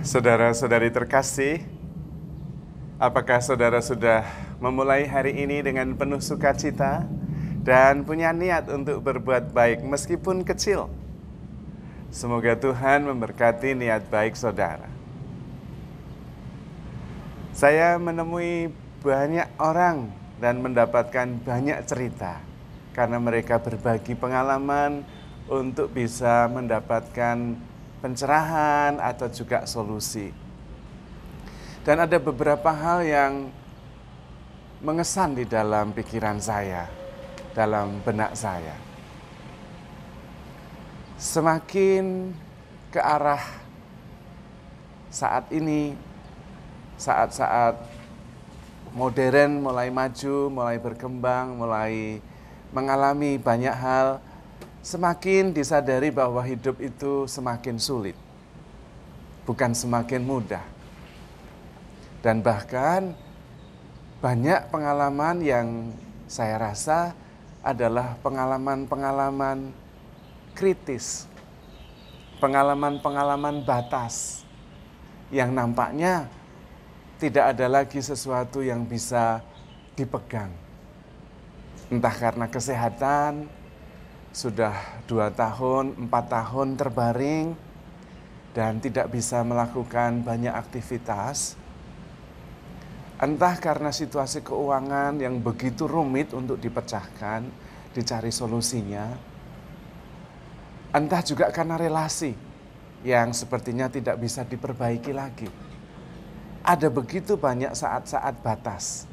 Saudara-saudari terkasih, apakah saudara sudah memulai hari ini dengan penuh sukacita dan punya niat untuk berbuat baik meskipun kecil? Semoga Tuhan memberkati niat baik saudara. Saya menemui banyak orang dan mendapatkan banyak cerita karena mereka berbagi pengalaman untuk bisa mendapatkan pencerahan atau juga solusi. Dan ada beberapa hal yang mengesan di dalam pikiran saya, dalam benak saya. Semakin ke arah saat ini, saat-saat modern mulai maju, mulai berkembang, mulai mengalami banyak hal, semakin disadari bahwa hidup itu semakin sulit, bukan semakin mudah. Dan bahkan banyak pengalaman yang saya rasa adalah pengalaman-pengalaman kritis, pengalaman-pengalaman batas, yang nampaknya tidak ada lagi sesuatu yang bisa dipegang. Entah karena kesehatan, sudah 2 tahun, 4 tahun terbaring, dan tidak bisa melakukan banyak aktivitas. Entah karena situasi keuangan yang begitu rumit untuk dipecahkan, dicari solusinya. Entah juga karena relasi yang sepertinya tidak bisa diperbaiki lagi. Ada begitu banyak saat-saat batas.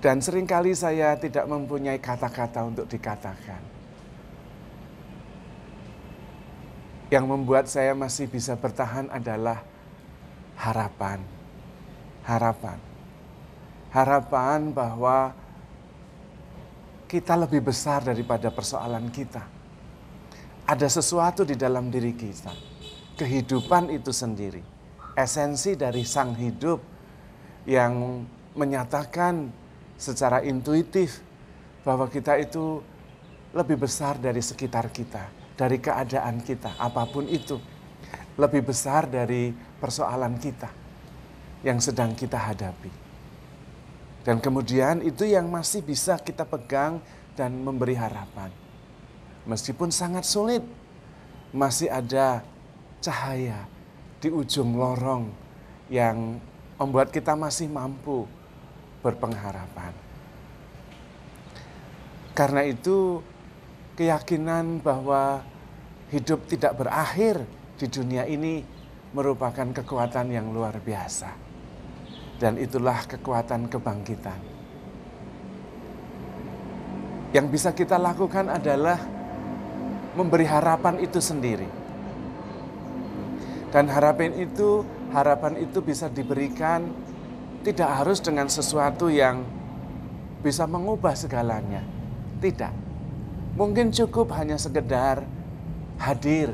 Dan seringkali saya tidak mempunyai kata-kata untuk dikatakan. Yang membuat saya masih bisa bertahan adalah harapan. Harapan bahwa kita lebih besar daripada persoalan kita. Ada sesuatu di dalam diri kita. Kehidupan itu sendiri. Esensi dari sang hidup yang menyatakan secara intuitif bahwa kita itu lebih besar dari sekitar kita, dari keadaan kita, apapun itu. Lebih besar dari persoalan kita yang sedang kita hadapi. Dan kemudian itu yang masih bisa kita pegang dan memberi harapan. Meskipun sangat sulit, masih ada cahaya di ujung lorong yang membuat kita masih mampu berpengharapan. Karena itu, keyakinan bahwa hidup tidak berakhir di dunia ini merupakan kekuatan yang luar biasa. Dan itulah kekuatan kebangkitan. Yang bisa kita lakukan adalah memberi harapan itu sendiri. Dan harapan itu bisa diberikan tidak harus dengan sesuatu yang bisa mengubah segalanya. Tidak. Mungkin cukup hanya sekedar hadir,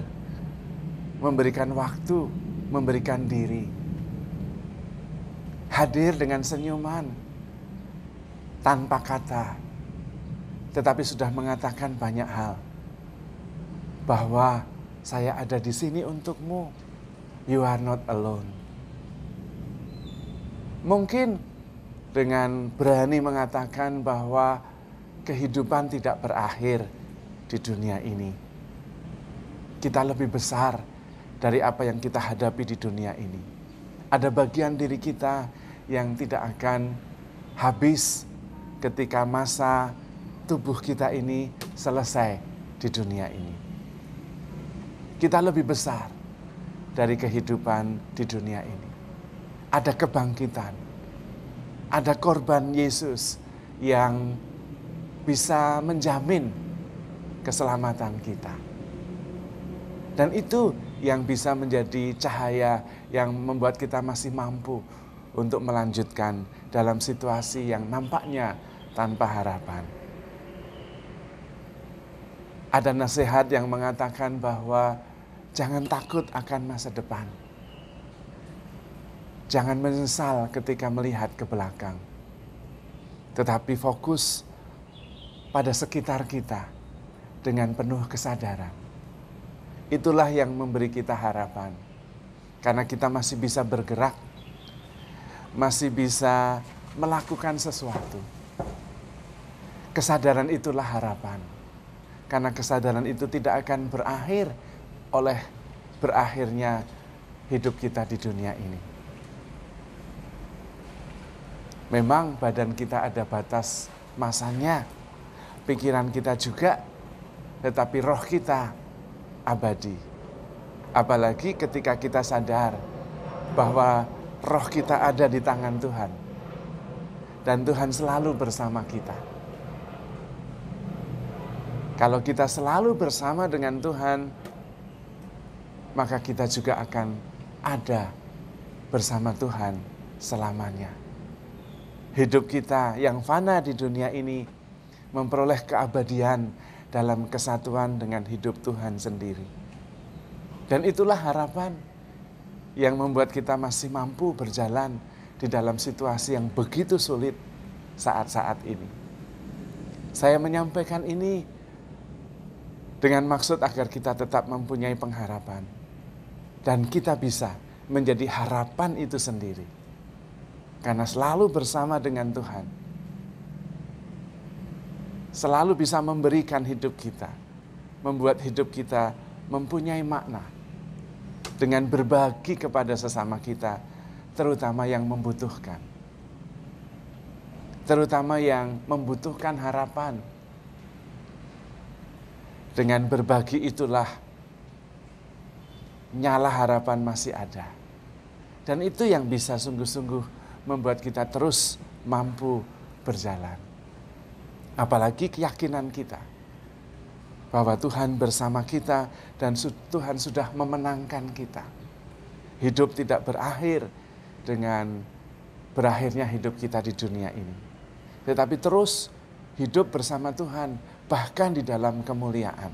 memberikan waktu, memberikan diri. Hadir dengan senyuman, tanpa kata, tetapi sudah mengatakan banyak hal. Bahwa saya ada di sini untukmu, you are not alone. Mungkin dengan berani mengatakan bahwa kehidupan tidak berakhir di dunia ini. Kita lebih besar dari apa yang kita hadapi di dunia ini. Ada bagian diri kita yang tidak akan habis ketika masa tubuh kita ini selesai di dunia ini. Kita lebih besar dari kehidupan di dunia ini. Ada kebangkitan, ada korban Yesus yang bisa menjamin keselamatan kita. Dan itu yang bisa menjadi cahaya yang membuat kita masih mampu untuk melanjutkan dalam situasi yang nampaknya tanpa harapan. Ada nasihat yang mengatakan bahwa jangan takut akan masa depan. Jangan menyesal ketika melihat ke belakang. Tetapi fokus pada sekitar kita dengan penuh kesadaran itulah yang memberi kita harapan. Karena kita masih bisa bergerak, masih bisa melakukan sesuatu. Kesadaran itulah harapan. Karena kesadaran itu tidak akan berakhir oleh berakhirnya hidup kita di dunia ini. Memang badan kita ada batas masanya, pikiran kita juga, tetapi roh kita abadi. Apalagi ketika kita sadar bahwa roh kita ada di tangan Tuhan. Dan Tuhan selalu bersama kita. Kalau kita selalu bersama dengan Tuhan, maka kita juga akan ada bersama Tuhan selamanya. Hidup kita yang fana di dunia ini memperoleh keabadian dalam kesatuan dengan hidup Tuhan sendiri. Dan itulah harapan yang membuat kita masih mampu berjalan di dalam situasi yang begitu sulit saat-saat ini. Saya menyampaikan ini dengan maksud agar kita tetap mempunyai pengharapan. Dan kita bisa menjadi harapan itu sendiri. Karena selalu bersama dengan Tuhan. Selalu bisa memberikan hidup kita. Membuat hidup kita mempunyai makna. Dengan berbagi kepada sesama kita. Terutama yang membutuhkan. Terutama yang membutuhkan harapan. Dengan berbagi itulah nyala harapan masih ada. Dan itu yang bisa sungguh-sungguh membuat kita terus mampu berjalan. Apalagi keyakinan kita bahwa Tuhan bersama kita dan Tuhan sudah memenangkan kita. Hidup tidak berakhir dengan berakhirnya hidup kita di dunia ini. Tetapi terus hidup bersama Tuhan bahkan di dalam kemuliaan.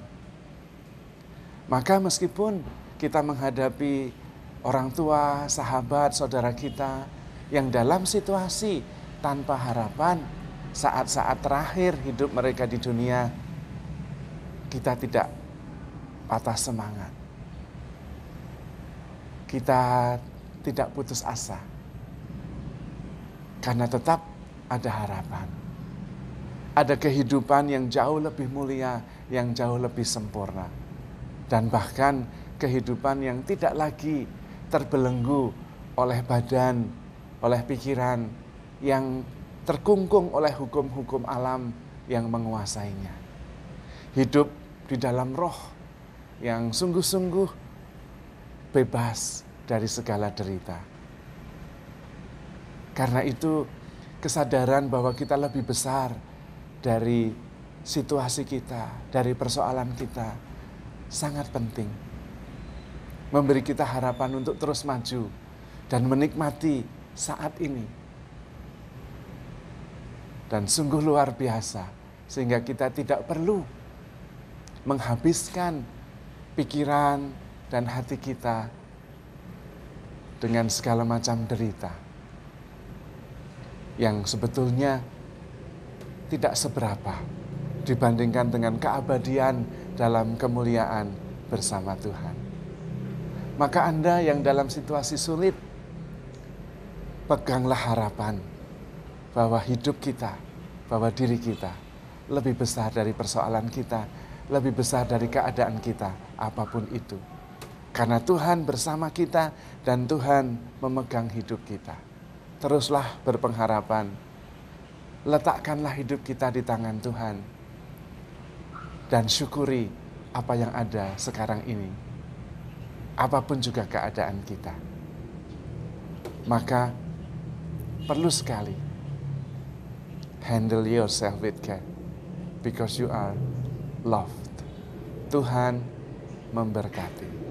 Maka meskipun kita menghadapi orang tua, sahabat, saudara kita yang dalam situasi tanpa harapan, saat-saat terakhir hidup mereka di dunia, kita tidak patah semangat. Kita tidak putus asa. Karena tetap ada harapan. Ada kehidupan yang jauh lebih mulia, yang jauh lebih sempurna. Dan bahkan kehidupan yang tidak lagi terbelenggu oleh badan, oleh pikiran yang terkungkung oleh hukum-hukum alam yang menguasainya. Hidup di dalam roh yang sungguh-sungguh bebas dari segala derita. Karena itu kesadaran bahwa kita lebih besar dari situasi kita, dari persoalan kita, sangat penting. Memberi kita harapan untuk terus maju dan menikmati saat ini. Dan sungguh luar biasa, sehingga kita tidak perlu menghabiskan pikiran dan hati kita dengan segala macam derita yang sebetulnya tidak seberapa dibandingkan dengan keabadian dalam kemuliaan bersama Tuhan. Maka Anda yang dalam situasi sulit, peganglah harapan bahwa hidup kita, bahwa diri kita lebih besar dari persoalan kita, lebih besar dari keadaan kita, apapun itu. Karena Tuhan bersama kita dan Tuhan memegang hidup kita. Teruslah berpengharapan, letakkanlah hidup kita di tangan Tuhan, dan syukuri apa yang ada sekarang ini, apapun juga keadaan kita. Maka perlu sekali handle yourself with care because you are loved. Tuhan memberkati.